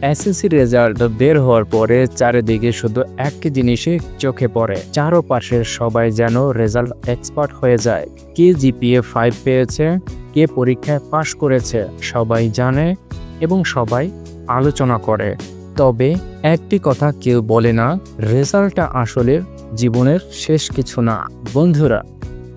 SSC result বের হওয়ার পরে চারিদিকে শুধু একই জিনিসই চোখে পড়ে, চারপাশের সবাই যেন রেজাল্ট এক্সপার্ট হয়ে যায়। কে জিপিএ 5 পেয়েছে, কে পরীক্ষায় পাশ করেছে সবাই জানে এবং সবাই আলোচনা করে। তবে একটি কথা কেউ বলে না, রেজাল্টটা আসলে জীবনের শেষ কিছু না। বন্ধুরা,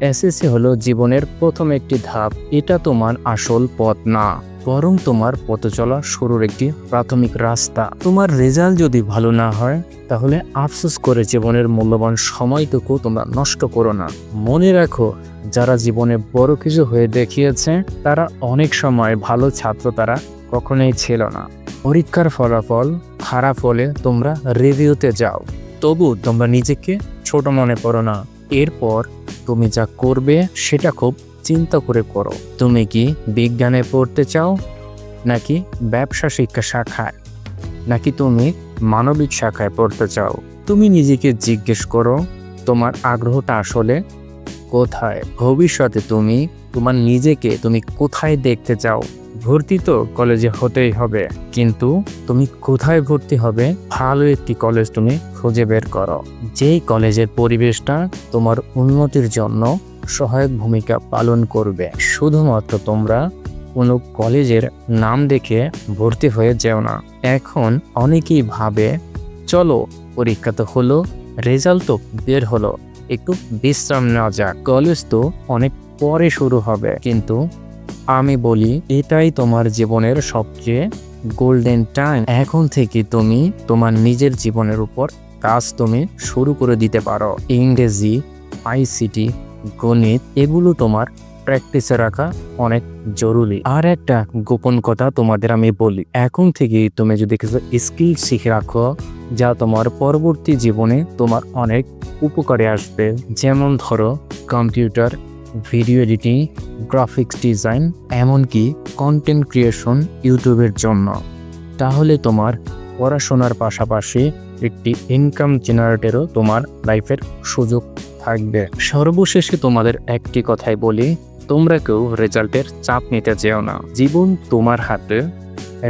এসএসসি হলো জীবনের প্রথম একটি ধাপ। এটা তোমার আসল পথ না, বরং তোমার পথ চলা শুরুর একটি প্রাথমিক রাস্তা। তোমার রেজাল্ট যদি ভালো না হয়, তাহলে আফসোস করে জীবনের মূল্যবান সময়টুকু তোমরা নষ্ট করো না। মনে রাখো, যারা জীবনে বড় কিছু হয়ে দেখিয়েছে, তারা অনেক সময় ভালো ছাত্র তারা কখনোই ছিল না। পরীক্ষার ফলাফল খারাপ হলে তোমরা রিভিউতে যাও, তবু তোমরা নিজেকে ছোট মনে করো না। এরপর তুমি যা করবে সেটা খুব চিন্তা করে করো। তুমি কি বিজ্ঞানে পড়তে চাও, নাকি ব্যবসা শিক্ষা শাখায়, নাকি তুমি মানবিক শাখায় পড়তে চাও? তুমি নিজেকে জিজ্ঞেস করো, তোমার আগ্রহটা আসলে কোথায়? ভবিষ্যতে তুমি তোমার নিজেকে তুমি কোথায় দেখতে চাও? ভর্তি তো কলেজে হতেই হবে, কিন্তু তুমি কোথায় ভর্তি হবে? ভালো একটি কলেজ তুমি খুঁজে বের করো, যেই কলেজের পরিবেশটা তোমার উন্নতির জন্য সহায়ক ভূমিকা পালন করবে। শুধুমাত্র তোমরা কোনো কলেজের নাম দেখে ভর্তি হয়ে যেও না। এখন অনেকেই ভাবে, চলো পরীক্ষা তো হলো, রেজাল্ট তো বের হলো, একটু বিশ্রাম নেওয়া যাক, কলেজ তো অনেক পরে শুরু হবে। কিন্তু আমি বলি, এটাই তোমার জীবনের সবচেয়ে গোল্ডেন টাইম। এখন থেকে তুমি তোমার নিজের জীবনের উপর কাজ তুমি শুরু করে দিতে পারো। ইংরেজি, আইসিটি, গণিত এগুলো তোমার প্র্যাকটিসে রাখা অনেক জরুরি। আর একটা গোপন কথা তোমাদের আমি বলি, এখন থেকেই তুমি যদি কিছু স্কিল শিখে রাখো, যা তোমার পরবর্তী জীবনে তোমার অনেক উপকারে আসবে। যেমন ধরো computer, video editing, graphics design, এমনকি কন্টেন্ট ক্রিয়েশন ইউটিউবের জন্য। তাহলে তোমার পড়াশোনার পাশাপাশি একটি ইনকাম জেনারেটরও তোমার লাইফের সুযোগ থাকবে। সর্বশেষে তোমাদের একটি কথাই বলি, তোমরা কেউ রেজাল্টের চাপ নিতে যেও না। জীবন তোমার হাতে,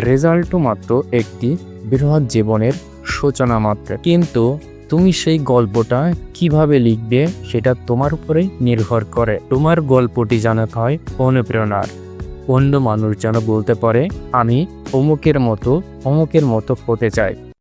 রেজাল্টও মাত্র একটি বৃহৎ জীবনের সূচনা মাত্র। কিন্তু তুমি সেই গল্পটা কিভাবে লিখবে সেটা তোমার উপরেই নির্ভর করে। তোমার গল্পটি জানাতে হয় অনুপ্রেরণার। অন্য মানুষ যেন বলতে পারে, আমি অমুকের মতো হতে চাই।